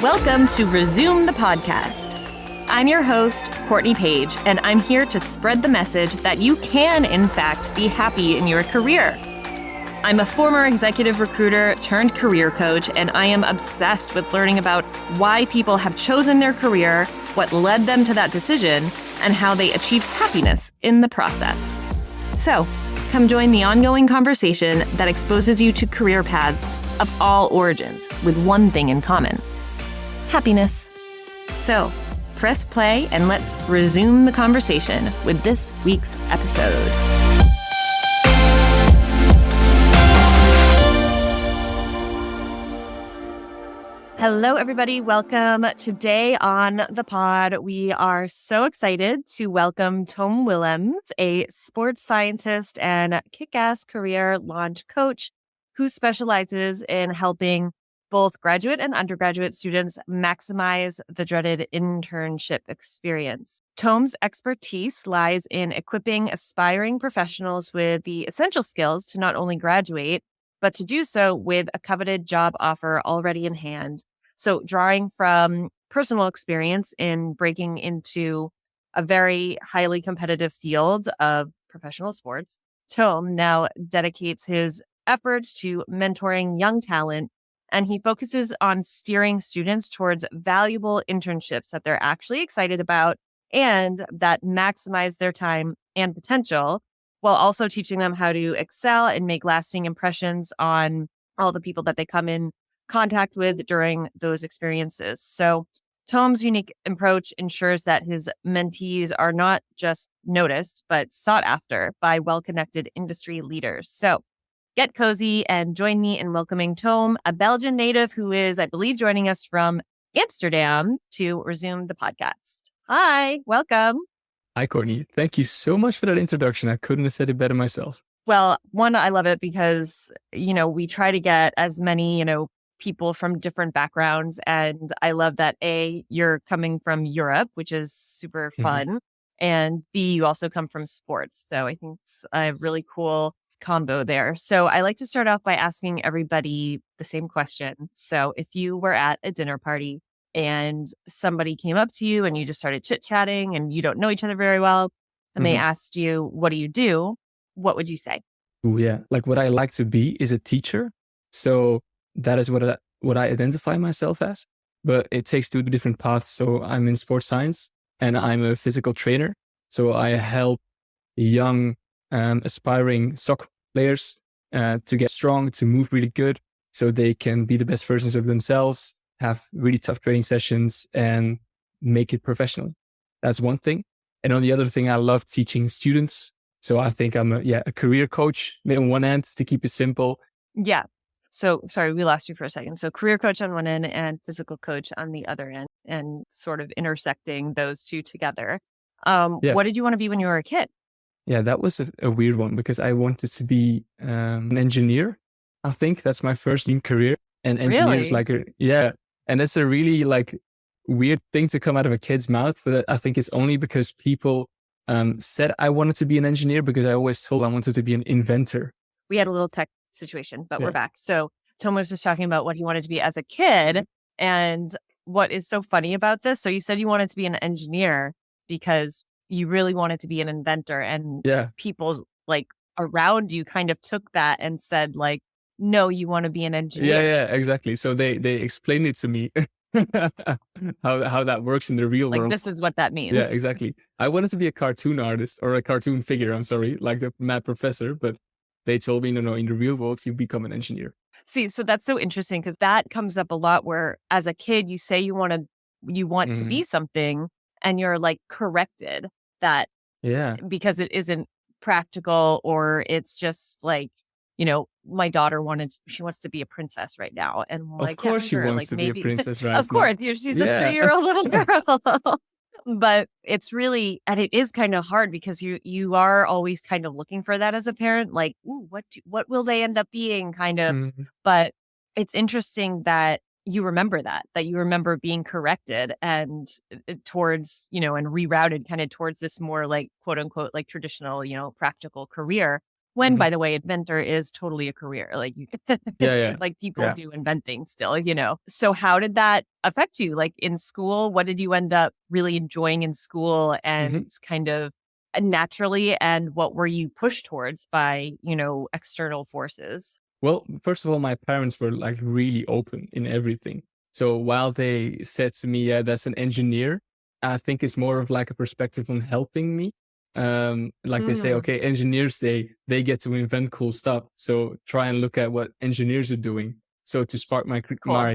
Welcome to Resume the Podcast. I'm your host, Courtney Page, and I'm here to spread the message that you can, in fact, be happy in your career. I'm a former executive recruiter turned career coach, and I am obsessed with learning about why people have chosen their career, what led them to that decision, and how they achieved happiness in the process. So, come join the ongoing conversation that exposes you to career paths of all origins with one thing in common: happiness. So, press play and let's resume the conversation with this week's episode. Hello, everybody. Welcome. Today on the pod, we are so excited to welcome Toom Willems, a sports scientist and kick-ass career launch coach who specializes in helping both graduate and undergraduate students maximize the dreaded internship experience. Toom's expertise lies in equipping aspiring professionals with the essential skills to not only graduate, but to do so with a coveted job offer already in hand. So drawing from personal experience in breaking into a very highly competitive field of professional sports, Toom now dedicates his efforts to mentoring young talent, and he focuses on steering students towards valuable internships that they're actually excited about and that maximize their time and potential, while also teaching them how to excel and make lasting impressions on all the people that they come in contact with during those experiences. So Toom's unique approach ensures that his mentees are not just noticed, but sought after by well-connected industry leaders. So get cozy and join me in welcoming Toom, a Belgian native who is, I believe, joining us from Amsterdam to resume the podcast. Hi, welcome. Hi, Courtney. Thank you so much for that introduction. I couldn't have said it better myself. Well, one, I love it because, we try to get as many, people from different backgrounds. And I love that A, you're coming from Europe, which is super fun. And B, you also come from sports. So I think it's a really cool combo there. So I like to start off by asking everybody the same question. So if you were at a dinner party and somebody came up to you and you just started chit-chatting and you don't know each other very well, and they asked you, what do you do? What would you say? Oh, yeah. Like what I like to be is a teacher. So that is what I identify myself as. But it takes two different paths. So I'm in sports science and I'm a physical trainer. So I help young aspiring soccer players to get strong, to move really good, so they can be the best versions of themselves, have really tough training sessions and make it professionally. That's one thing. And on the other thing, I love teaching students. So I think I'm a career coach on one end, to keep it simple. Yeah. So sorry, we lost you for a second. So career coach on one end and physical coach on the other end, and sort of intersecting those two together. What did you want to be when you were a kid? Yeah, that was a weird one because I wanted to be an engineer. I think that's my first dream career. And engineer is and that's a really weird thing to come out of a kid's mouth. But I think it's only because people said I wanted to be an engineer, because I always told I wanted to be an inventor. We had a little tech situation, but we're back. So Toom was just talking about what he wanted to be as a kid. And what is so funny about this? So you said you wanted to be an engineer because you really wanted to be an inventor, and people around you kind of took that and said no, you want to be an engineer. Yeah, exactly. So they explained it to me how that works in the real world. This is what that means. Yeah, exactly. I wanted to be a cartoon artist or a cartoon figure. I'm sorry, like the mad professor, but they told me no, in the real world you become an engineer. See, so that's so interesting because that comes up a lot. Where as a kid you say you want to be something, and you're corrected that because it isn't practical, or it's just my daughter she wants to be a princess right now. And I'm of course she wants to be a princess right now. Of course, she's a 3-year-old little girl. But it's really, and it is kind of hard because you are always kind of looking for that as a parent, ooh, what will they end up being kind of. But it's interesting that you remember that you remember being corrected and towards, and rerouted kind of towards this more quote unquote, traditional, practical career. When, Hmm. by the way, inventor is totally a career. Like you, Yeah, yeah, like people yeah. do invent things still, you know. So how did that affect you? Like in school, what did you end up really enjoying in school Hmm. and kind of naturally, and what were you pushed towards by, you know, external forces? Well, first of all, my parents were like really open in everything. So while they said to me, "Yeah, that's an engineer," I think it's more of like a perspective on helping me. Like they say, Mm, okay, engineers they get to invent cool stuff. So try and look at what engineers are doing. So to spark my cool.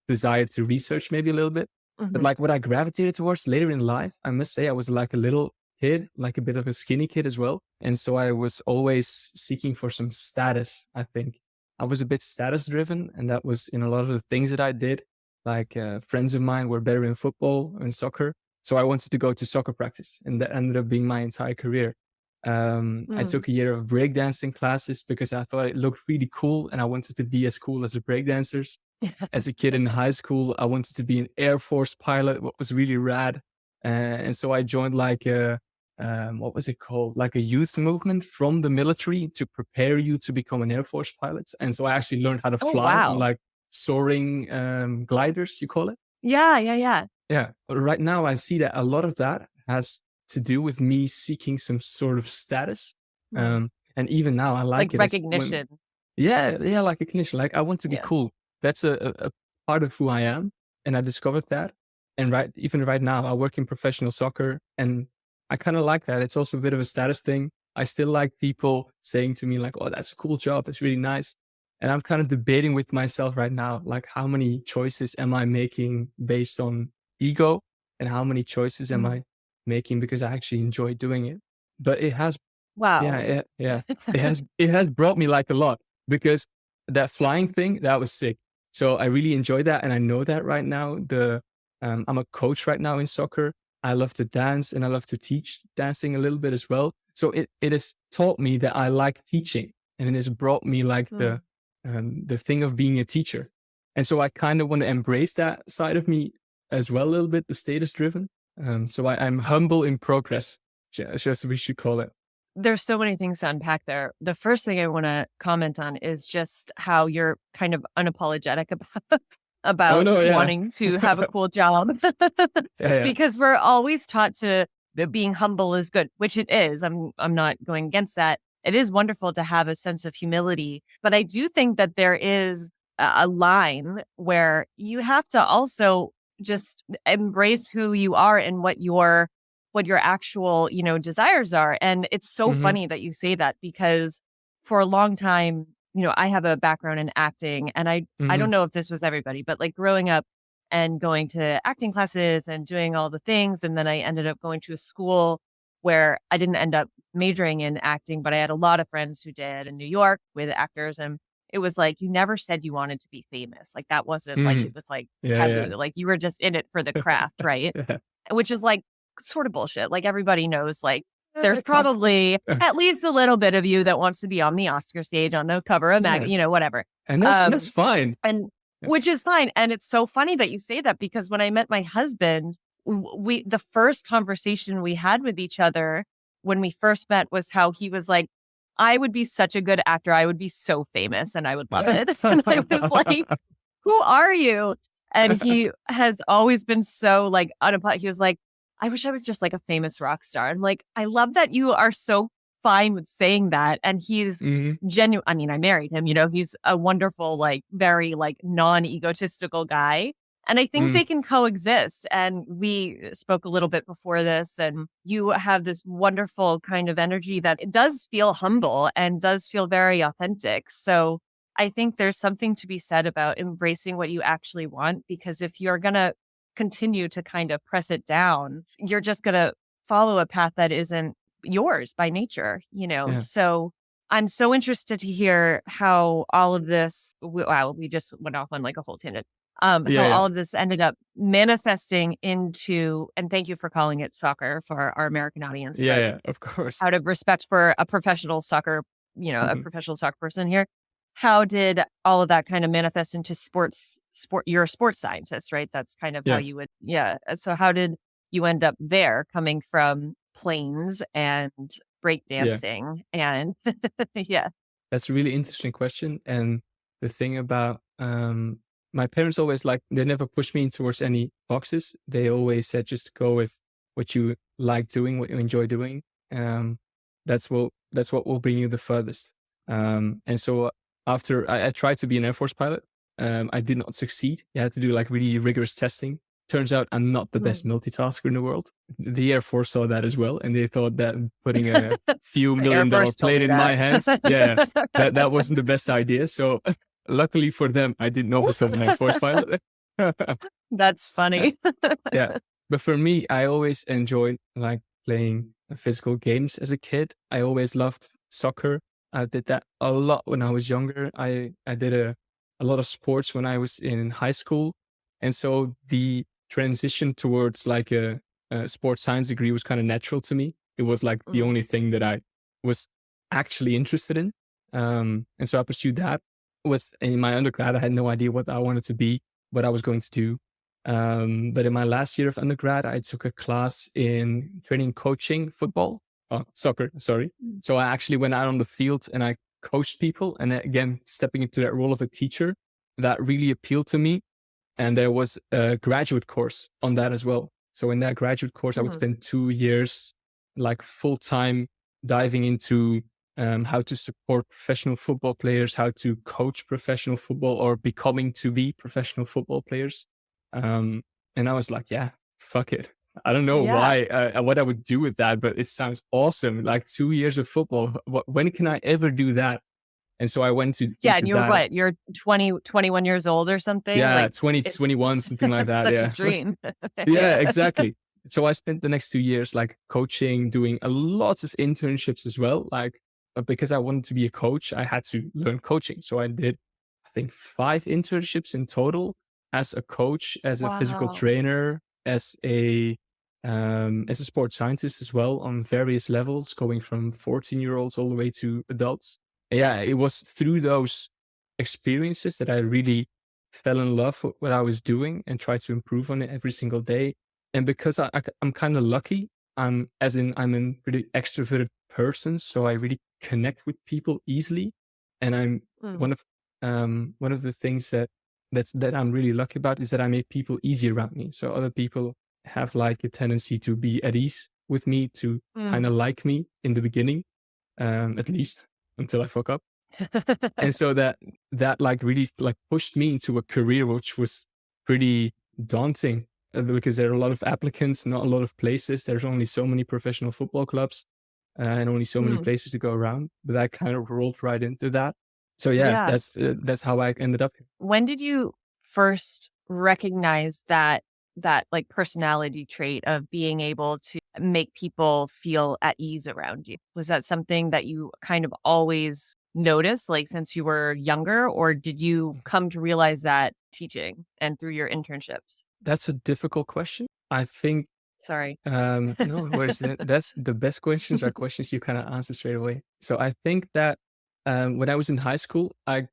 desire to research maybe a little bit. But Hmm. like what I gravitated towards later in life, I must say I was like a little kid, like a bit of a skinny kid as well. And so I was always seeking for some status, I think. I was a bit status driven, and that was in a lot of the things that I did. Like friends of mine were better in football and soccer, so I wanted to go to soccer practice, and that ended up being my entire career. I Mm. took a year of breakdancing classes because I thought it looked really cool, and I wanted to be as cool as the breakdancers. As a kid in high school, I wanted to be an Air Force pilot, what was really rad. And so I joined like what was it called? Like a youth movement from the military to prepare you to become an Air Force pilot. And so I actually learned how to Oh, fly on wow. like soaring gliders, you call it? Yeah, yeah, yeah. Yeah. But right now, I see that a lot of that has to do with me seeking some sort of status. Mm. And even now, I Like like it as when, recognition. yeah, yeah, like a condition. Like I want to be Yeah. cool. That's a part of who I am, and I discovered that. And even right now, I work in professional soccer, and I kind of like that. It's also a bit of a status thing. I still like people saying to me like, "Oh, that's a cool job. That's really nice." And I'm kind of debating with myself right now, like how many choices am I making based on ego, and how many choices am Mm. I making because I actually enjoy doing it. But it has yeah, Wow. yeah. It has brought me like a lot because that flying thing, that was sick. So I really enjoy that, and I know that right now. I'm a coach right now in soccer. I love to dance and I love to teach dancing a little bit as well. So it has taught me that I like teaching, and it has brought me like Mm. the thing of being a teacher. And so I kind of want to embrace that side of me as well, a little bit, the status driven. So I'm humble in progress, just we should call it. There's so many things to unpack there. The first thing I want to comment on is just how you're kind of unapologetic about Oh about no, yeah. wanting to have a cool job Yeah, yeah. because we're always taught to that being humble is good, which it is. I'm not going against that. It is wonderful to have a sense of humility, but I do think that there is a line where you have to also just embrace who you are and what your actual, you know, desires are. And it's so Mhm, funny that you say that because for a long time, you know, I have a background in acting and I don't mhm. know if this was everybody, but like growing up and going to acting classes and doing all the things. And then I ended up going to a school where I didn't end up majoring in acting, but I had a lot of friends who did in New York with actors. And it was like, you never said you wanted to be famous. Like that wasn't like, it Mhm. was like Yeah, taboo. yeah. Like you were just in it for the craft, right? Yeah. Which is like sort of bullshit. Like everybody knows, like there's Kind probably at least a little bit of you that wants to be on the Oscar stage, on the cover of yeah, you know, whatever. and that's Um, fine. and Yeah. which is fine. And it's so funny that you say that because when I met my husband, the first conversation we had with each other when we first met was how he was like, I would be such a good actor. I would be so famous and I would love it. And I was like, who are you? And he has always been so like unapologetic. He was like, I wish I was just like a famous rock star. I'm like, I love that you are so fine with saying that. And he's Mhm, genuine. I mean, I married him, you know, he's a wonderful, like very like non-egotistical guy. And I think mm, they can coexist. And we spoke a little bit before this, and you have this wonderful kind of energy that it does feel humble and does feel very authentic. So I think there's something to be said about embracing what you actually want, because if you're going to continue to kind of press it down, you're just going to follow a path that isn't yours by nature, you know? yeah. So I'm so interested to hear how all of this, wow, we just went off on like a whole tangent. Yeah, How yeah. all of this ended up manifesting into, and thank you for calling it soccer for our American audience, Yeah, but yeah, of course. out of respect for a professional soccer, you know, a Mhm. professional soccer person here, how did all of that kind of manifest into you're a sports scientist, right? That's kind of how Yeah. you would, yeah. So how did you end up there coming from planes and Yeah. breakdancing? And yeah. That's a really interesting question. And the thing about my parents always like they never pushed me towards any boxes. They always said just go with what you like doing, what you enjoy doing. Um, that's what will bring you the furthest. And so after I tried to be an Air Force pilot, I did not succeed. You had to do like really rigorous testing. Turns out I'm not the best Mm. multitasker in the world. The Air Force saw that as well, and they thought that putting a few The Air $1 million Force told plane me in my that. hands, yeah, that wasn't the best idea. So luckily for them, I did not become an Air Force pilot. That's funny. Yeah. But for me, I always enjoyed like playing physical games as a kid. I always loved soccer. I did that a lot when I was younger. I did a lot of sports when I was in high school. And so the transition towards like a sports science degree was kind of natural to me. It was like the Mm. only thing that I was actually interested in. And so I pursued that. With in my undergrad, I had no idea what I wanted to be, what I was going to do. But in my last year of undergrad, I took a class in training coaching football, soccer, sorry. So I actually went out on the field and I coached people. And again, stepping into that role of a teacher, that really appealed to me. And there was a graduate course on that as well. So in that graduate course, I would Mm. spend 2 years like full time diving into how to support professional football players, how to coach professional football or becoming to be professional football players. Um, and I was like, yeah, fuck it. I don't know Yeah. why, what I would do with that, but it sounds awesome. Like 2 years of football. When can I ever do that? And so I went Yeah. And into you're that. what? You're 20, 21 years old or something? Yeah, Like 20, it, 21, something like it's that. such a Yeah. dream. Yeah, Yeah. exactly. So I spent the next 2 years like coaching, doing a lot of internships as well. Like because I wanted to be a coach, I had to learn coaching. So I did, I think, 5 internships in total as a coach, as a physical Wow. trainer, as a sports scientist as well on various levels, going from 14-year-olds all the way to adults. Yeah, it was through those experiences that I really fell in love with what I was doing and tried to improve on it every single day. And because I'm kind of lucky, I'm a pretty extroverted person, so I really connect with people easily. And I'm Mm. one of the things that I'm really lucky about is that I make people easy around me. So other people have like a tendency to be at ease with me, to kind Mm. of like me in the beginning, at least until I fuck up. And so that like really like pushed me into a career which was pretty daunting, because there are a lot of applicants, not a lot of places. There's only so many professional football clubs, and only so many Mm. places to go around. But I kind of rolled right into that. So yeah, Yeah. that's how I ended up here. When did you first recognize that like personality trait of being able to make people feel at ease around you? Was that something that you kind of always noticed, like since you were younger, or did you come to realize that teaching and through your internships? That's a difficult question. I think Sorry. no worries. That's the best questions are questions you kind of answer straight away. So I think that when I was in high school, I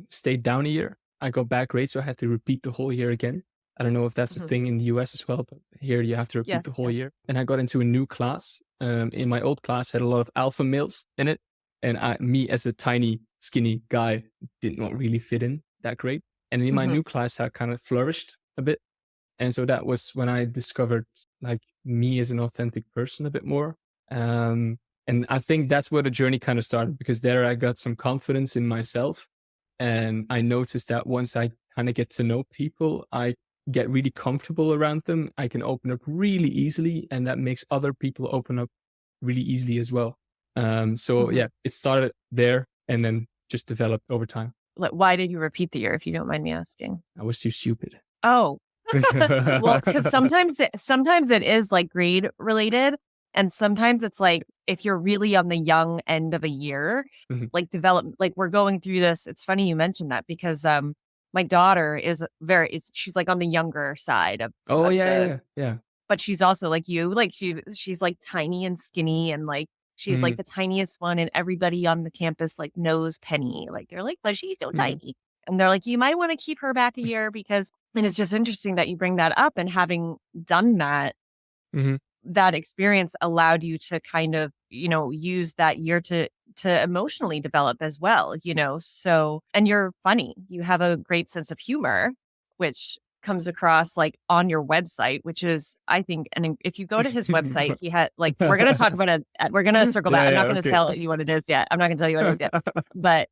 stayed down a year. I got bad grades, so I had to repeat the whole year again. I don't know if that's a Mhm. thing in the US as well, but here you have to repeat the Yes, whole yes. year. And I got into a new class. In my old class, had a lot of alpha males in it, and me as a tiny, skinny guy did not really fit in that great. And in my Mhm. new class, I kind of flourished a bit, and so that was when I discovered like me as an authentic person a bit more. Um, and I think that's where the journey kind of started, because there I got some confidence in myself. And I noticed that once I kind of get to know people, I get really comfortable around them. I can open up really easily, and that makes other people open up really easily as well. So Mhm. yeah, it started there and then just developed over time. Like, why did you repeat the year, if you don't mind me asking? I was too stupid. Oh, well, because sometimes it is like grade related, and sometimes it's like if you're really on the young end of a year, Mhm. like like we're going through this. It's funny you mentioned that because my daughter is she's like on the younger side Oh of yeah, yeah, the, yeah, yeah. but she's also like you, like she's like tiny and skinny and like she's like Mhm. the tiniest one, and everybody on the campus like knows Penny. Like they're like, but she's so Mhm. tiny. And they're like, you might want to keep her back a year because, and it's just interesting that you bring that up, and having done that, Mhm. that experience allowed you to kind of use that year to emotionally develop as well, so, and you're funny. You have a great sense of humor, which comes across like on your website, which is, I think, and if you go to his website, he had like, we're going to talk about it. We're going to circle back. Yeah, I'm yeah, not going to okay. tell you what it is yet. I'm not going to tell you what it is yet, but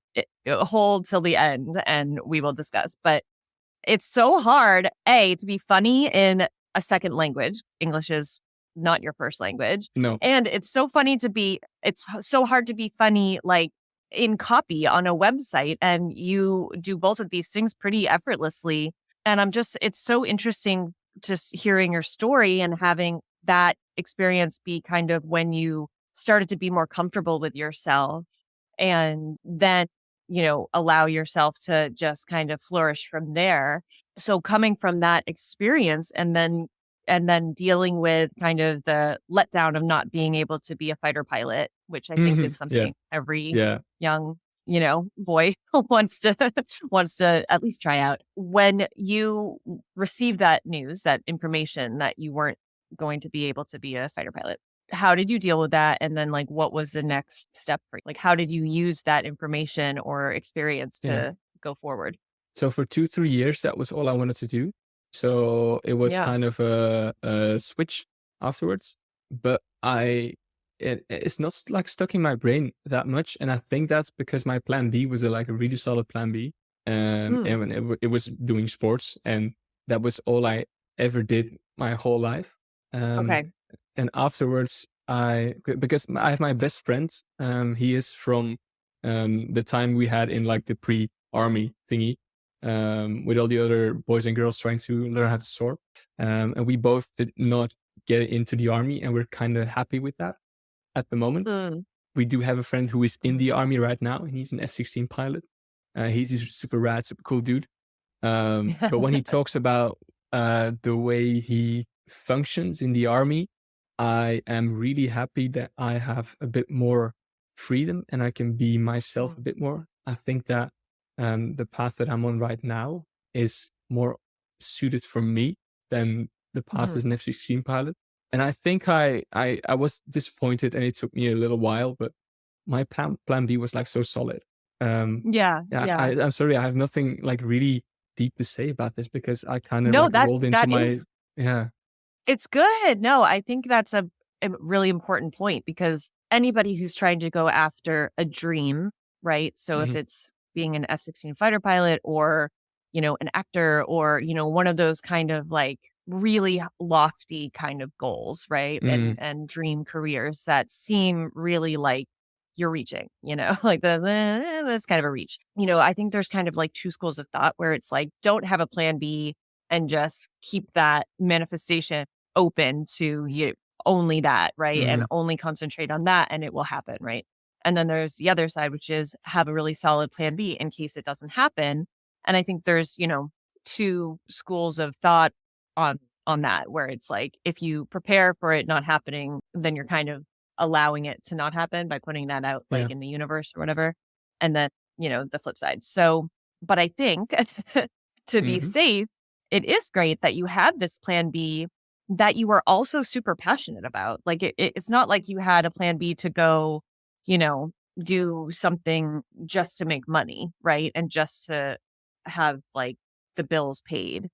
hold till the end and we will discuss. But it's so hard, to be funny in a second language. English is not your first language. No. And it's so hard to be funny, like in copy on a website. And you do both of these things pretty effortlessly. And it's so interesting just hearing your story and having that experience be kind of when you started to be more comfortable with yourself and then, allow yourself to just kind of flourish from there. So coming from that experience and then dealing with kind of the letdown of not being able to be a fighter pilot, which I think is Yeah, something every yeah. young, boy wants to at least try out. When you received that news, that information that you weren't going to be able to be a fighter pilot, how did you deal with that? And then like, what was the next step for you? Like, how did you use that information or experience Yeah. to go forward? So for 2, 3 years, that was all I wanted to do. So it was Yeah. kind of a switch afterwards. But it's not like stuck in my brain that much. And I think that's because my plan B was like a really solid plan B. Hmm. And when it was doing sports, and that was all I ever did my whole life. Um, Okay. and afterwards, because I have my best friend, he is from the time we had in like the pre-army thingy, with all the other boys and girls trying to learn how to soar. And we both did not get into the army, and we're kind of happy with that at the moment. Mm. We do have a friend who is in the army right now, and he's an F-16 pilot. He's super rad, super cool dude. But when he talks about the way he functions in the army, I am really happy that I have a bit more freedom and I can be myself a bit more. I think that the path that I'm on right now is more suited for me than the path Mhm. as an F-16 pilot. And I think I was disappointed, and it took me a little while, but my plan B was like so solid. Um, Yeah, yeah, yeah. I'm sorry, I have nothing like really deep to say about this because I kind of No, like that's rolled into that my is yeah. it's good. No, I think that's a really important point because anybody who's trying to go after a dream, right? So if Mhm, it's being an F-16 fighter pilot or, an actor or, one of those kind of like really lofty kind of goals, right? And mhm, and dream careers that seem really like you're reaching, like that's kind of a reach. I think there's kind of like two schools of thought where it's like don't have a plan B and just keep that manifestation open to you only that, right? And mhm, only concentrate on that and it will happen, right? And then there's the other side, which is have a really solid plan B in case it doesn't happen. And I think there's, two schools of thought on that where it's like if you prepare for it not happening, then you're kind of allowing it to not happen by putting that out like yeah, in the universe or whatever. And then, the flip side. So, but I think to be mhm, safe, it is great that you had this plan B that you were also super passionate about. Like it's not like you had a plan B to go, you know, do something just to make money, right? And just to have like the bills paid.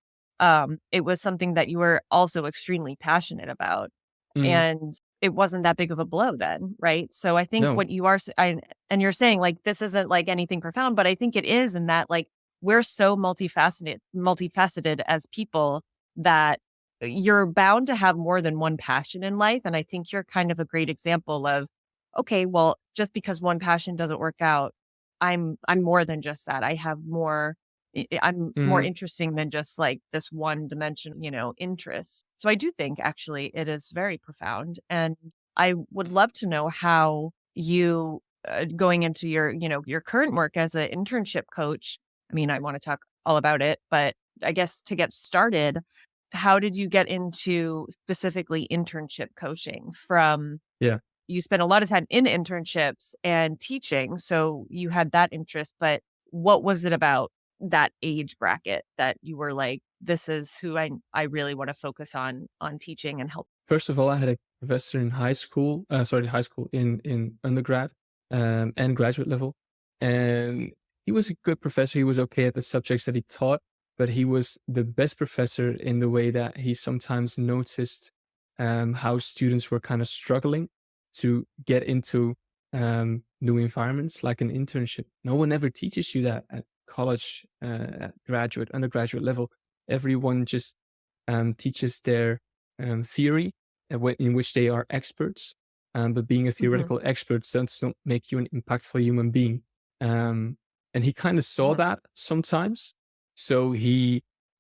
It was something that you were also extremely passionate about. mhm. And it wasn't that big of a blow then, right? So I think No, what you are and you're saying like this isn't like anything profound, but I think it is in that like we're so multifaceted as people that you're bound to have more than one passion in life. And I think you're kind of a great example of, okay, well, just because one passion doesn't work out, I'm more than just that. I have more I'm more mhm, interesting than just like this one dimension, interest. So I do think actually it is very profound. And I would love to know how you going into your current work as an internship coach. I mean, I want to talk all about it, but I guess to get started, how did you get into specifically internship coaching from yeah. you spent a lot of time in internships and teaching, so you had that interest, but what was it about that age bracket that you were like, this is who I really want to focus on teaching and help? First of all, I had a professor in high school in undergrad and graduate level. And he was a good professor. He was okay at the subjects that he taught, but he was the best professor in the way that he sometimes noticed how students were kind of struggling to get into new environments like an internship. No one ever teaches you that at college, at undergraduate level. Everyone just teaches their theory in which they are experts. But being a Hmm. theoretical expert doesn't make you an impactful human being. And he kind of saw Hmm. that sometimes. So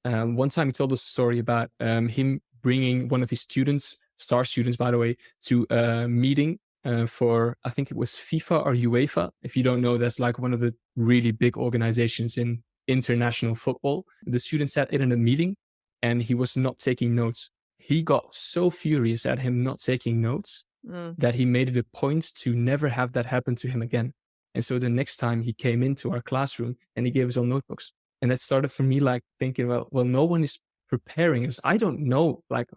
one time he told us a story about him bringing one of his students, star students, by the way, to a meeting for, I think it was FIFA or UEFA. If you don't know, that's like one of the really big organizations in international football. The student sat in a meeting and he was not taking notes. He got so furious at him not taking notes Mm. that he made it a point to never have that happen to him again. And so the next time he came into our classroom and he gave us all notebooks. And that started for me like thinking, well, no one is preparing us. I don't know, like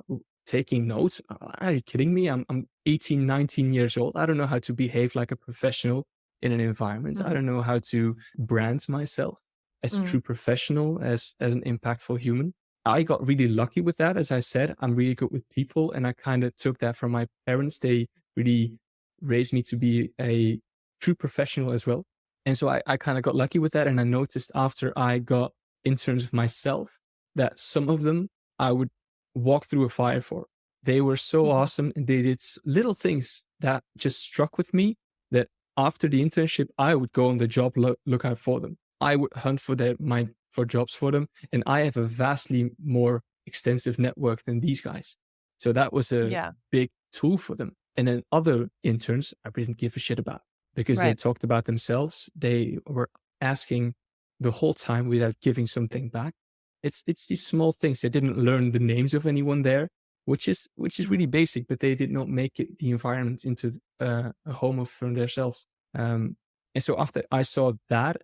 taking notes. Are you kidding me? I'm 18, 19 years old. I don't know how to behave like a professional in an environment. I Mm. don't know how to brand myself as a Mm. true professional, as an impactful human. I got really lucky with that. As I said, I'm really good with people. And I kind of took that from my parents. They really raised me to be a true professional as well. And so I kind of got lucky with that. And I noticed after I got interns of myself that some of them I would walk through a fire for. They were so Mhm. awesome and they did little things that just struck with me that after the internship, I would go on the job lookout for them. I would hunt for jobs for them. And I have a vastly more extensive network than these guys. So that was a Yeah. big tool for them. And then other interns, I didn't give a shit about because they Right. talked about themselves. They were asking the whole time without giving something back. It's these small things. They didn't learn the names of anyone there, which is Mhm. really basic, but they did not make it the environment into a home of themselves. And so after I saw that,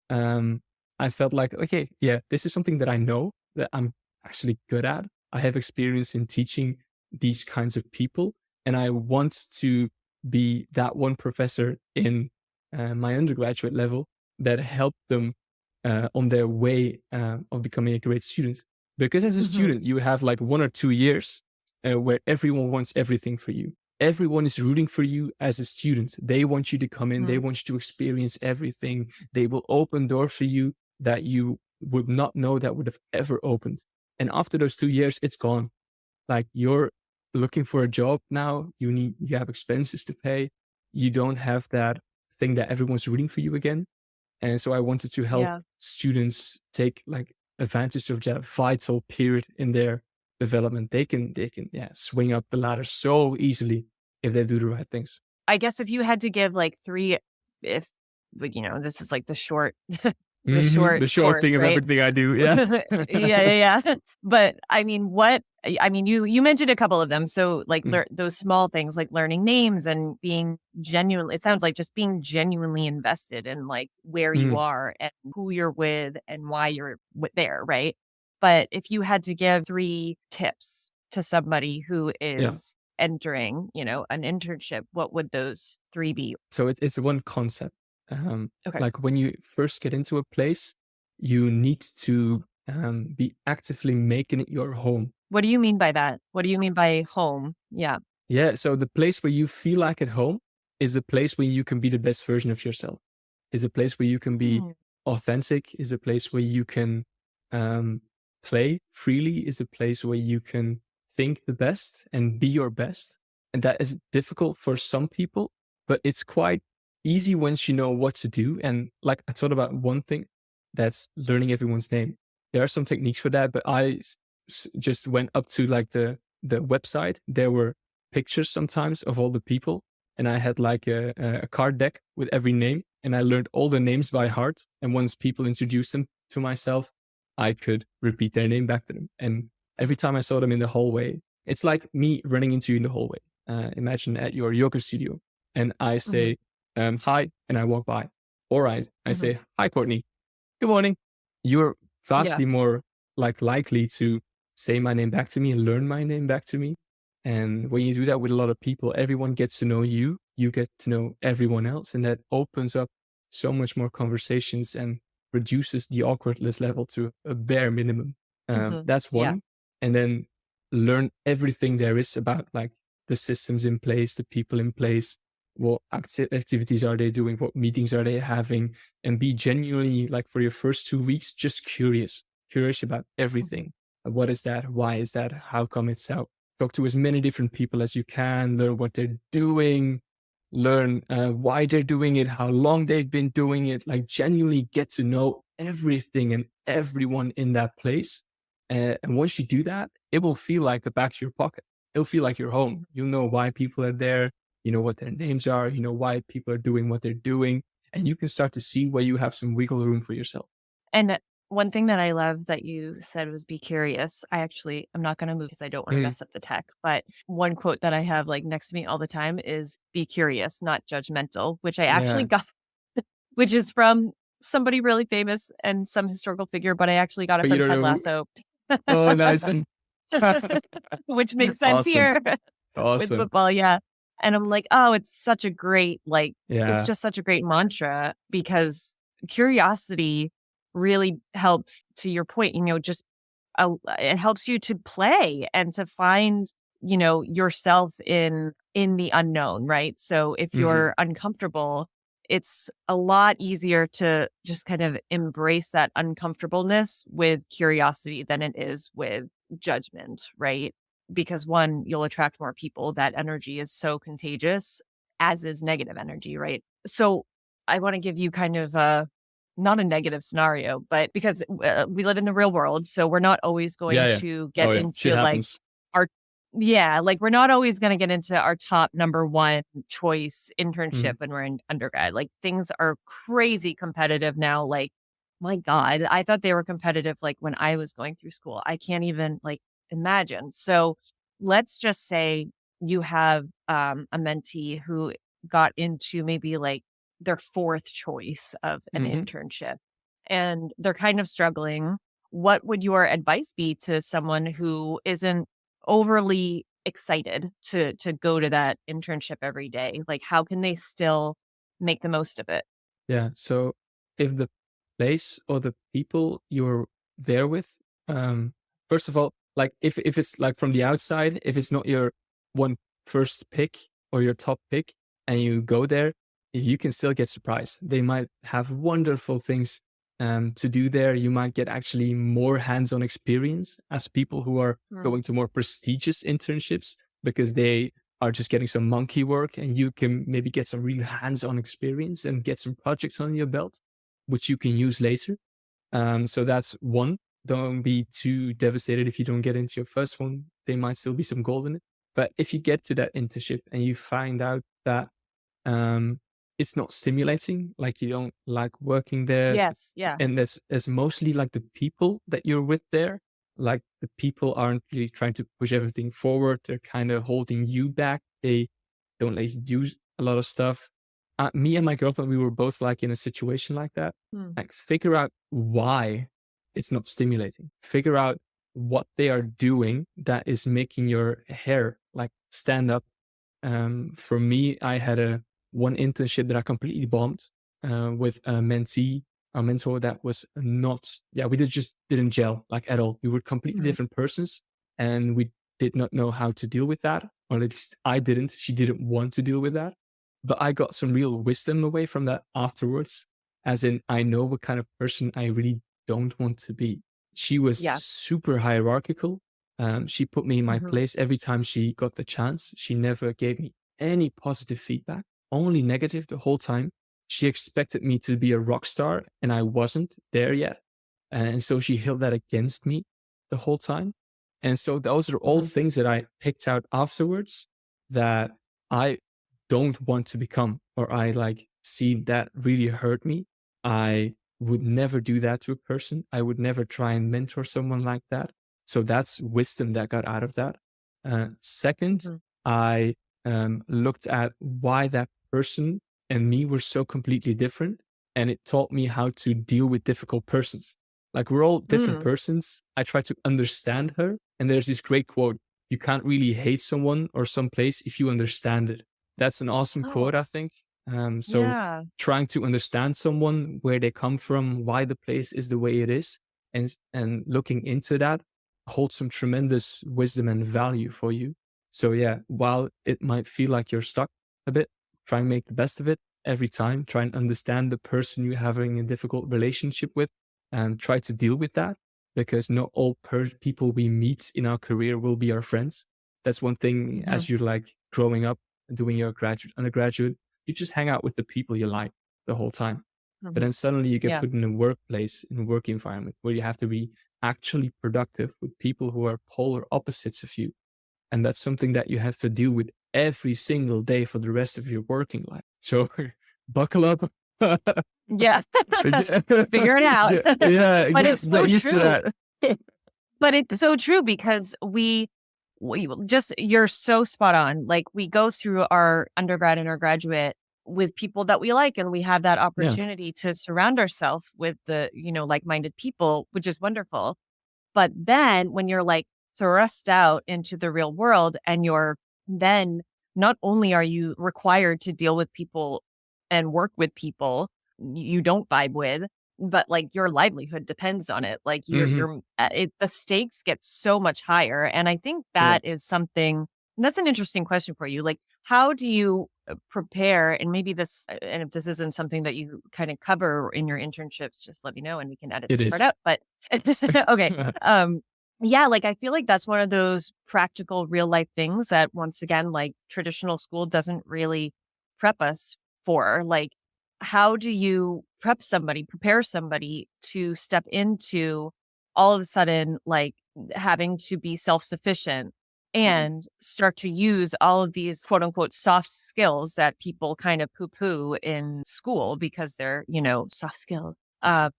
um, I felt like, okay, yeah, this is something that I know that I'm actually good at. I have experience in teaching these kinds of people, and I want to be that one professor in my undergraduate level that helped them on their way of becoming a great student. Because as a Mhm. student, you have like 1 or 2 years where everyone wants everything for you. Everyone is rooting for you as a student. They want you to come in. They Mhm. want you to experience everything. They will open doors for you that you would not know that would have ever opened. And after those 2 years, it's gone. Like you're looking for a job now. You have expenses to pay. You don't have that thing that everyone's rooting for you again. And so I wanted to help Yeah. students take like advantage of that vital period in their development. They can swing up the ladder so easily if they do the right things. I guess if you had to give like three, if like, this is like the short, the short The short thing course, of right? everything I do. Yeah. Yeah, yeah, yeah. But I mean, you mentioned a couple of them. So like Mm, those small things like learning names and being genuine. It sounds like just being genuinely invested in like where you mm, are and who you're with and why you're there, right? But if you had to give three tips to somebody who yeah. is entering, an internship, what would those three be? So it's one concept. Um, Okay. like when you first get into a place, you need to be actively making it your home. What do you mean by that? What do you mean by home? Yeah. Yeah, so the place where you feel like at home is a place where you can be the best version of yourself. Is a place where you can be Mm. authentic. Is a place where you can um, play freely. Is a place where you can think the best and be your best. And that is difficult for some people, but it's quite easy once you know what to do. And like I thought about one thing, that's learning everyone's name. There are some techniques for that, but just went up to like the website. There were pictures sometimes of all the people, and I had like a card deck with every name, and I learned all the names by heart. And once people introduced them to myself, I could repeat their name back to them. And every time I saw them in the hallway, it's like me running into you in the hallway. Imagine at your yoga studio, and I Mhm. say hi, and I walk by, or I Mhm. say hi, Courtney. Good morning. You're Yeah. vastly more like likely to say my name back to me and learn my name back to me And when you do that with a lot of people, everyone gets to know you, you get to know everyone else, and that opens up so much more conversations and reduces the awkwardness level to a bare minimum. That's Yeah. one. And then learn everything there is about like the systems in place, the people in place, what activities are they doing, what meetings are they having, and be genuinely like for your first 2 weeks, just curious about Mhm. everything. What is that? Why is that? How come it's out? Talk to as many different people as you can, learn what they're doing, learn why they're doing it, how long they've been doing it, like genuinely get to know everything and everyone in that place. And once you do that, it will feel like the back of your pocket. It'll feel like you're home. You know why people are there. You know what their names are. You know why people are doing what they're doing. And you can start to see where you have some wiggle room for yourself. And one thing that I love that you said was be curious. I'm not going to move because I don't want to Mm, mess up the tech. But one quote that I have like next to me all the time is be curious, not judgmental, which I actually yeah. got, which is from somebody really famous and some historical figure, but I actually got it But you from don't Ted know who. Lasso, Oh, nice. which makes sense Awesome. here with Awesome. football. Yeah. And I'm like, oh, it's such a great, like, it's Yeah. just such a great mantra because curiosity really helps to your point, just it helps you to play and to find, yourself in the unknown, right? So if Hmm. you're uncomfortable, it's a lot easier to just kind of embrace that uncomfortableness with curiosity than it is with judgment, right? Because one, you'll attract more people. That energy is so contagious, as is negative energy, right? So I want to give you kind of not a negative scenario, but because we live in the real world, so we're not always Yeah, going yeah. to Oh, get yeah. Shit into like happens. our, yeah, like we're not always going to get into our top number one choice internship Mm, when we're in undergrad. Like things are crazy competitive now. Like, my God, I thought they were competitive like when I was going through school. I can't even like imagine. So let's just say you have a mentee who got into maybe like their fourth choice of an mhm. internship and they're kind of struggling. What would your advice be to someone who isn't overly excited to go to that internship every day? Like how can they still make the most of it? Yeah. So if the place or the people you're there with, um, first of all, like if it's like from the outside, if it's not your one first pick or your top pick, and you go there, you can still get surprised. They might have wonderful things to do there. You might get actually more hands-on experience as people who are Mm, going to more prestigious internships because they are just getting some monkey work and you can maybe get some real hands-on experience and get some projects on your belt, which you can use later. So that's one. Don't be too devastated if you don't get into your first one. There might still be some gold in it. But if you get to that internship and you find out that um, it's not stimulating, like you don't like working there, yes, yeah. and that's mostly like the people that you're with there. Like the people aren't really trying to push everything forward. They're kind of holding you back. They don't let you do a lot of stuff. Me and my girlfriend, we were both like in a situation like that. Mm, Like figure out why it's not stimulating. Figure out what they are doing that is making your hair like stand up. For me, I had a one internship that I completely bombed with a mentee, a mentor that was not, yeah, just didn't gel like at all. We were completely mhm, different persons and we did not know how to deal with that. Or at least I didn't. She didn't want to deal with that. But I got some real wisdom away from that afterwards. As in, I know what kind of person I really don't want to be. She was yeah. super hierarchical. She put me in my Mhm, place every time she got the chance. She never gave me any positive feedback, only negative the whole time. She expected me to be a rock star, and I wasn't there yet. And so she held that against me the whole time. And so those are all mhm, things that I picked out afterwards that I don't want to become, or I like see that really hurt me. I would never do that to a person. I would never try and mentor someone like that. So that's wisdom that got out of that. Second, mhm, I looked at why that person and me were so completely different. And it taught me how to deal with difficult persons. Like we're all different mm, persons. I try to understand her. And there's this great quote. you can't really hate someone or some place if you understand it. That's an awesome quote, Oh, I think. So yeah. trying to understand someone, where they come from, why the place is the way it is, and looking into that holds some tremendous wisdom and value for you. So yeah, while it might feel like you're stuck a bit, try and make the best of it every time. Try and understand the person you're having a difficult relationship with, and try to deal with that, because not all people we meet in our career will be our friends. That's one thing. Mhm, As you're like growing up and doing your undergraduate, you just hang out with the people you like the whole time. But mhm. then suddenly you get Yeah. put in a workplace, in a work environment where you have to be actually productive with people who are polar opposites of you. And that's something that you have to deal with every single day for the rest of your working life. So buckle up. Yeah. Yeah, Figure it out. yeah, But it's get so used to true. that. But it's so true because we just you're so spot on. Like we go through our undergrad and our graduate with people that we like, and we have that Yeah, opportunity to surround ourselves with the, like-minded people, which is wonderful. But then when you're like thrust out into the real world and you're then not only are you required to deal with people and work with people you don't vibe with, but like your livelihood depends on it. Like hmm, the stakes get so much higher. And I think yeah, that is something that's an interesting question for you. Like, how do you prepare? And maybe and if this isn't something that you kind of cover in your internships, just let me know and we can edit it this part is. out. But okay. Yeah, like I feel like that's one of those practical real life things that once again, like traditional school doesn't really prep us for. Like, how do you prepare somebody to step into all of a sudden, like having to be self sufficient and start to use all of these quote unquote soft skills that people kind of poo poo in school because they're, soft skills. How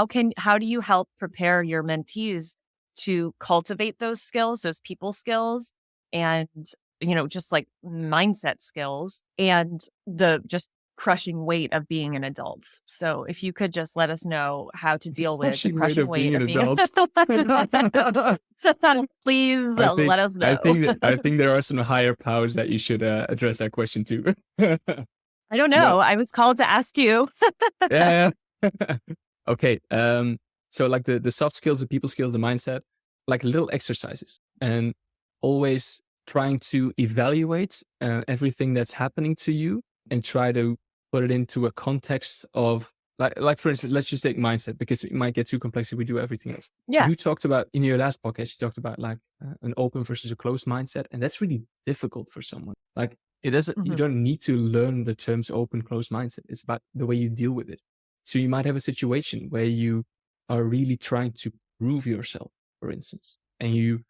do you help prepare your mentees to cultivate those skills, those people skills, and just like mindset skills and the just crushing weight of being an adult. So if you could just let us know how to deal with the Crushing weight crushing of being weight an of being adult. please I think let us I know. think that I think there are some higher powers that you should address that question to. I don't But know. I was called to ask you. yeah, yeah. Okay. So like the soft skills, the people skills, the mindset, like little exercises, and always trying to evaluate everything that's happening to you and try to put it into a context of like for instance, let's just take mindset because it might get too complex if we do everything else. Yeah. You talked about in your last podcast, you talked about like an open versus a closed mindset, and that's really difficult for someone. Like it doesn't, you Mhm. don't need to learn the terms open, closed mindset. It's about the way you deal with it. So you might have a situation where you are really trying to prove yourself, for instance, and you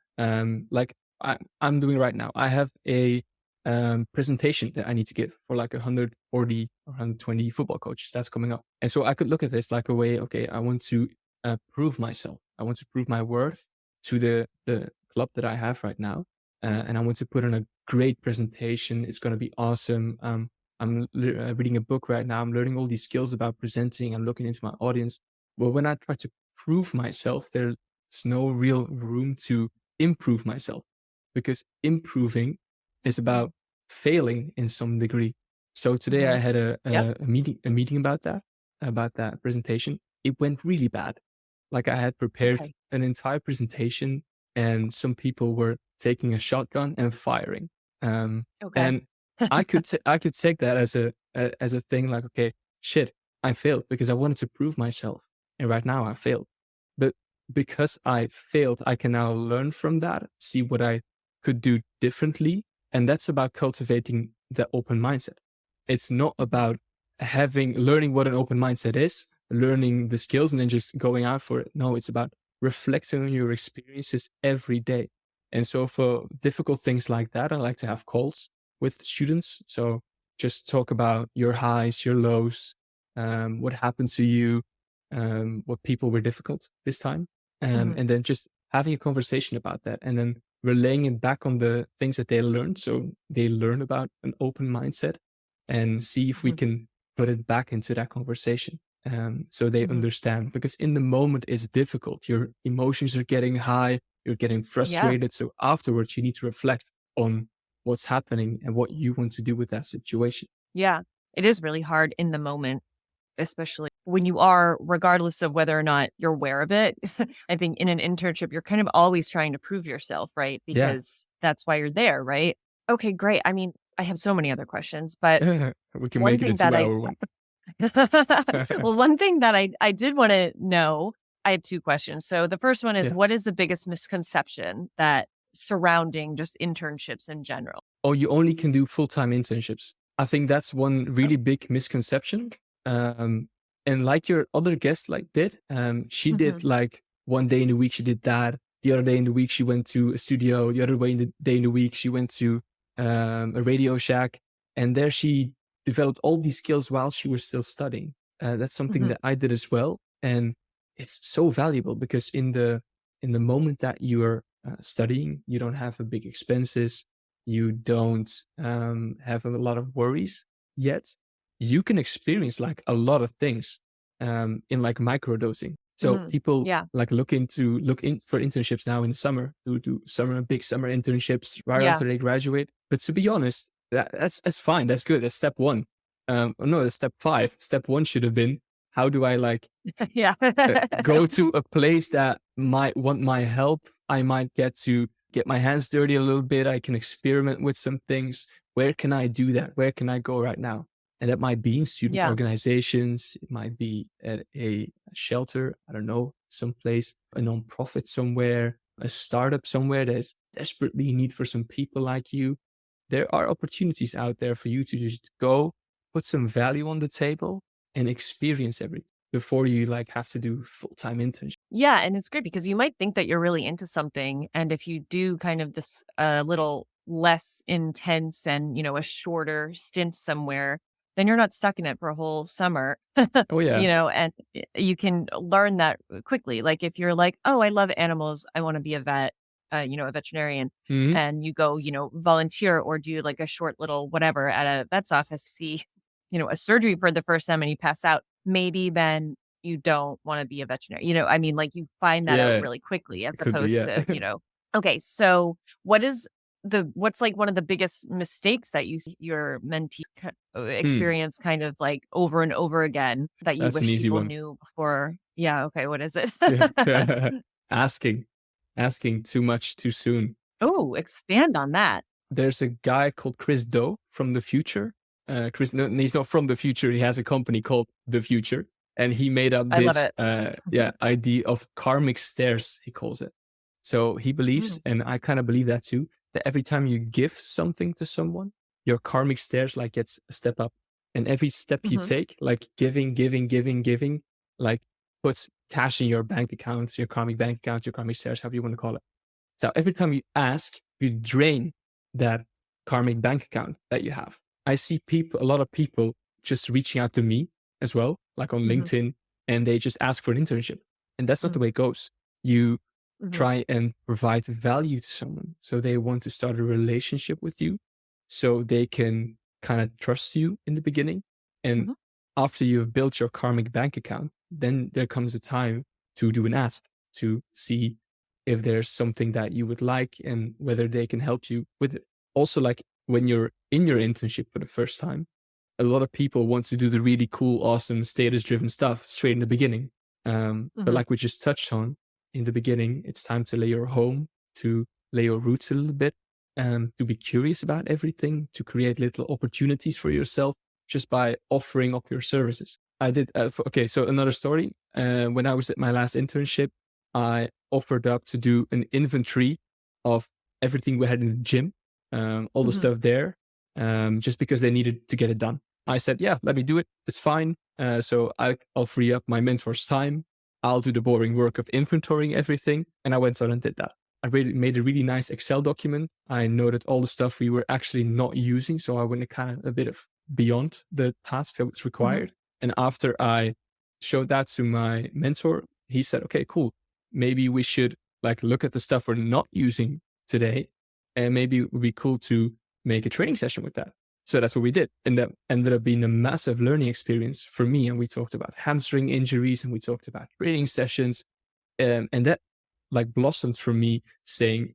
like I'm doing right now. I have a presentation that I need to give for like 140 or 120 football coaches that's coming up. And so I could look at this like a way, okay, I want to prove myself. I want to prove my worth to the club that I have right now. And I want to put on a great presentation. It's going to be awesome. I'm reading a book right now. I'm learning all these skills about presenting. I'm looking into my audience. Well, when I try to prove myself, there's no real room to improve myself, because improving is about failing in some degree. So today I Mhm. had Yep. a meeting about that presentation. It went really bad. Like I had prepared Okay. an entire presentation, and some people were taking a shotgun and firing. Okay. And I could take that as a thing like, okay, shit, I failed because I wanted to prove myself, and right now I failed. But because I failed, I can now learn from that, see what I could do differently, and that's about cultivating the open mindset. It's not Mhm. about learning what an open mindset is, learning the skills, and then just going out for it. No, it's about reflecting on your experiences every day. And so for difficult things like that, I like to have calls with students. So just talk about your highs, your lows, what happened to you, what people were difficult this time. Mhm. And then just having a conversation about that, and then relaying it back on the things that they learned. So they learn about an open mindset, and see if we Mhm. can put it back into that conversation. So they Hmm. understand, because in the moment it's difficult. Your emotions are getting high, you're getting Yeah. frustrated. So afterwards, you need to reflect on what's happening and what you want to do with that situation. Yeah. It is really hard in the moment, especially when you are, regardless of whether or not you're aware of it. I think in an internship, you're kind of always trying to prove yourself, right? Yeah. Because that's why you're there, right? Okay, great. I mean, I have so many other questions, but We can one make it a thing that 2 hour one. well, one thing that I did want to know, I had two questions. So the first one is, Yeah. what is the biggest misconception that surrounding just internships in general? Oh, you only can do full-time internships. I think that's one Oh. really big misconception. And like your other guest did, she did Hmm. like one day in the week she did that. The other day in the week she went to a studio. The other day in the week she went to a Radio Shack, and there she developed all these skills while she was still studying. That's something Hmm. that I did as well, and it's so valuable because in the moment that you are studying, you don't have a big expenses, you don't have a lot of worries yet, you can experience like a lot of things in like microdosing. So Hmm. people Yeah. like look in for internships now in the summer, to do big summer internships right Yeah. after they graduate. But to be honest, that's fine. That's good. That's step one. No, that's step five. Step one should have been, how do I like Yeah. go to a place that might want my help? I might get to get my hands dirty a little bit. I can experiment with some things. Where can I do that? Where can I go right now? And that might be in student Yeah. organizations. It might be at a shelter. I don't know, someplace, a nonprofit somewhere, a startup somewhere that is desperately in need for some people like you. There are opportunities out there for you to just go, put some value on the table, and experience everything before you like have to do full-time internship. Yeah, and it's great because you might think that you're really into something, and if you do kind of this little less intense and a shorter stint somewhere, then you're not stuck in it for a whole summer. Oh yeah. And you can learn that quickly. Like if you're like, oh, I love animals, I want to be a vet, a veterinarian, Mhm. and you go, volunteer or do like a short little whatever at a vet's office, see, a surgery for the first time, and you pass out. Maybe then you don't wanna be a veterinarian, I mean, like, you find that out Yeah, really quickly as it could be, opposed yeah. to, okay, so what's, like, one of the biggest mistakes that you see your mentee Hmm, experience kind of, like, over and over again that you that's an wish easy people one. knew before? Yeah, okay, what is it? Asking asking too much too soon. Oh, expand on that. There's a guy called Chris Do from the future. Chris, no, he's not from the future. He has a company called The Future, and he made up I love this, it. idea of karmic stairs. He calls it. So he believes, Mm, and I kind of believe that too, that every time you give something to someone, your karmic stairs like gets a step up, and every step you mhm, take, like giving, like puts cash in your bank account, your karmic bank account, your karmic stairs, however you want to call it. So every time you ask, you drain that karmic bank account that you have. I see a lot of people just reaching out to me as well, like on mhm, LinkedIn, and they just ask for an internship. And that's not the mhm, way it goes. You mhm, try and provide value to someone. So they want to start a relationship with you so they can kind of trust you in the beginning. And mhm, after you've built your karmic bank account, then there comes a time to do an ask, to see if there's something that you would like and whether they can help you with it. Also, like when you're in your internship for the first time, a lot of people want to do the really cool, awesome, status driven stuff straight in the beginning. But mhm, like we just touched on in the beginning, it's time to lay your home, to lay your roots a little bit, to be curious about everything, to create little opportunities for yourself just by offering up your services. I did, okay, so another story. When I was at my last internship, I offered up to do an inventory of everything we had in the gym, all the mhm, stuff there, just because they needed to get it done. I said, yeah, let me do it. It's fine. I'll free up my mentor's time. I'll do the boring work of inventorying everything. And I went on and did that. I really made a really nice Excel document. I noted all the stuff we were actually not using. So I went kind of a bit of beyond the task that was mhm, required. And after I showed that to my mentor, he said, okay, cool. Maybe we should like look at the stuff we're not using today. And maybe it would be cool to make a training session with that. So that's what we did. And that ended up being a massive learning experience for me. And we talked about hamstring injuries and we talked about training sessions. And that like blossomed from me saying,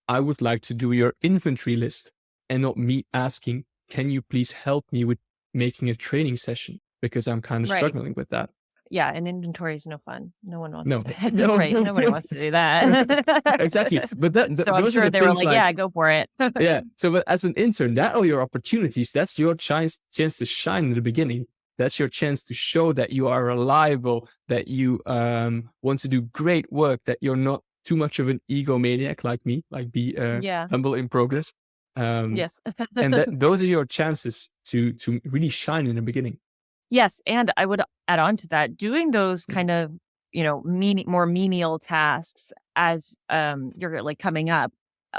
I would like to do your inventory list, and not me asking, can you please help me with making a training session? Because I'm kind of Right. struggling with that. Yeah, and inventory is no fun. No one wants No, to. no, Right. no, Nobody no. wants to do that. Exactly. But So I'm those are sure the they were things like, yeah, go for it. yeah. So, but as an intern, that are your opportunities. That's your chance to shine in the beginning. That's your chance to show that you are reliable, that you want to do great work, that you're not too much of an egomaniac like me, like be Yeah. humble in progress. Yes. And that those are your chances to really shine in the beginning. Yes, and I would add on to that, doing those kind of, more menial tasks as you're like coming up.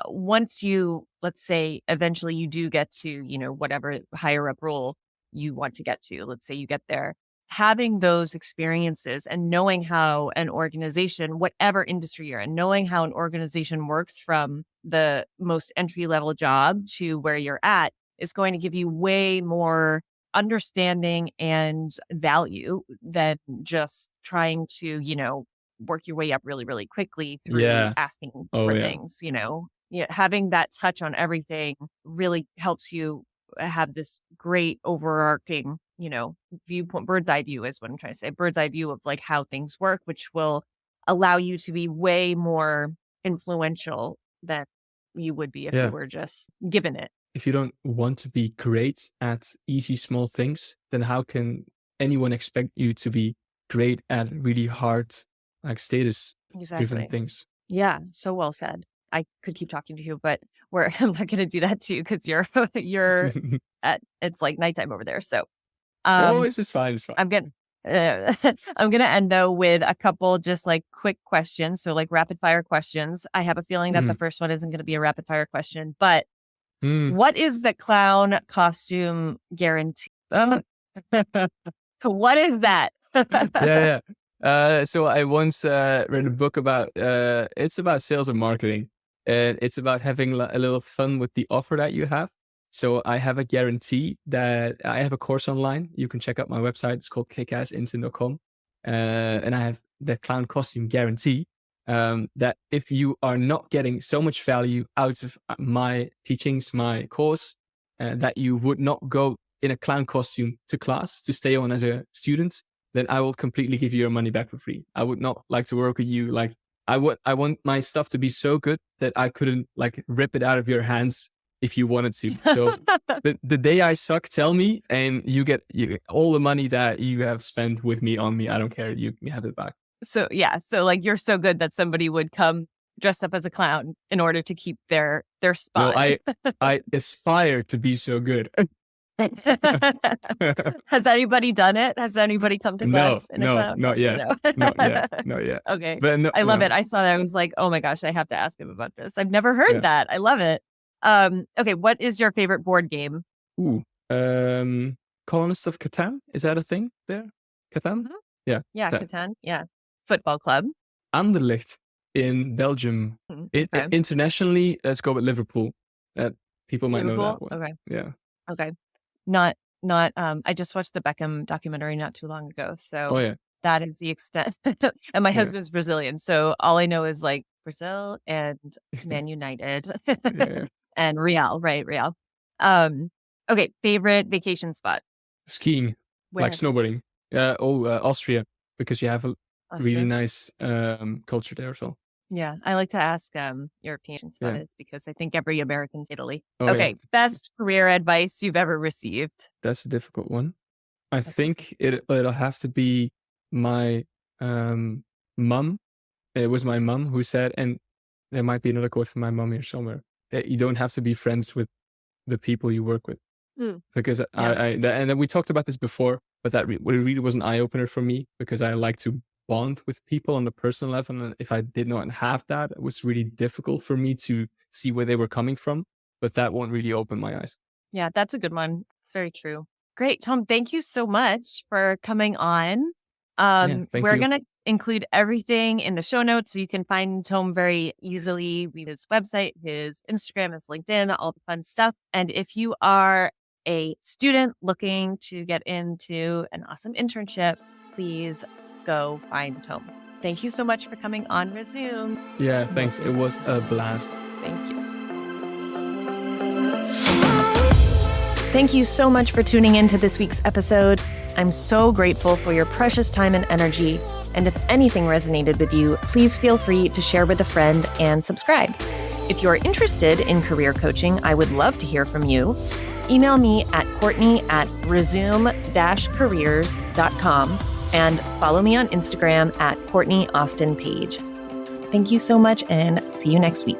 Once you, let's say, eventually you do get to, whatever higher up role you want to get to, let's say you get there, having those experiences and knowing how an organization, whatever industry you're in, knowing how an organization works from the most entry level job to where you're at is going to give you way more understanding and value than just trying to, work your way up really, really quickly through Yeah. asking Oh, for yeah. things, Yeah, having that touch on everything really helps you have this great overarching, viewpoint. Bird's eye view is what I'm trying to say. Bird's eye view of like how things work, which will allow you to be way more influential than you would be if Yeah. you were just given it. If you don't want to be great at easy small things, then how can anyone expect you to be great at really hard, like status driven Exactly. things? Yeah, so well said. I could keep talking to you, but I'm not going to do that to you because you're it's like nighttime over there. So, Oh, um, it's just fine. It's fine. I'm gonna I'm gonna end though with a couple just like quick questions. So like rapid fire questions. I have a feeling that the first one isn't going to be a rapid fire question, but what is the clown costume guarantee? What is that? Yeah, yeah. So I once read a book about it's about sales and marketing, and it's about having a little fun with the offer that you have. So I have a guarantee that I have a course online. You can check out my website. It's called kickassinton.com, and I have the clown costume guarantee. That if you are not getting so much value out of my teachings, my course, that you would not go in a clown costume to class to stay on as a student, then I will completely give you your money back for free. I would not like to work with you. Like I want my stuff to be so good that I couldn't like rip it out of your hands if you wanted to. So the day I suck, tell me, and you get all the money that you have spent with me on me. I don't care. You have it back. So yeah, so like you're so good that somebody would come dressed up as a clown in order to keep their spot. No, I aspire to be so good. Has anybody done it? Has anybody come to class in a clown? Not yet. No. Not yet. Okay. But no, I love it. I saw that. I was like, oh my gosh, I have to ask him about this. I've never heard that. I love it. Okay. What is your favorite board game? Ooh, Colonists of Catan. Is that a thing there? Catan? Mhm. Yeah. Yeah. Catan. Yeah. Football club. Anderlecht in Belgium. Okay. Internationally, let's go with Liverpool. People might know that one. Okay. Yeah. Okay. Not, I just watched the Beckham documentary not too long ago. So Oh yeah. that is the extent. And my husband's Brazilian. So all I know is like Brazil and Man United Yeah. and Real, right? Real. Okay. Favorite vacation spot? Skiing, Where? like snowboarding. Austria, because you have a really Austria? nice culture there as well. Yeah. I like to ask European spot Yeah. is because I think every American's Italy. Oh, Okay. yeah. Best career advice you've ever received? That's a difficult one. I think it'll have to be my mum. It was my mum who said, and there might be another quote from my mum here somewhere, that you don't have to be friends with the people you work with. Because and then we talked about this before, but that really was an eye opener for me because I like to bond with people on a personal level. And if I did not have that, it was really difficult for me to see where they were coming from. But that one really opened my eyes. Yeah, that's a good one. It's very true. Great. Tom, thank you so much for coming on. We're going to include everything in the show notes so you can find Tom very easily. His website, his Instagram, his LinkedIn, all the fun stuff. And if you are a student looking to get into an awesome internship, please go find Toom. Thank you so much for coming on Resume. Yeah, thanks. It was a blast. Thank you. Thank you so much for tuning in to this week's episode. I'm so grateful for your precious time and energy. And if anything resonated with you, please feel free to share with a friend and subscribe. If you're interested in career coaching, I would love to hear from you. Email me at Courtney@resume-careers.com and follow me on Instagram at Courtney Austin Page. Thank you so much and see you next week.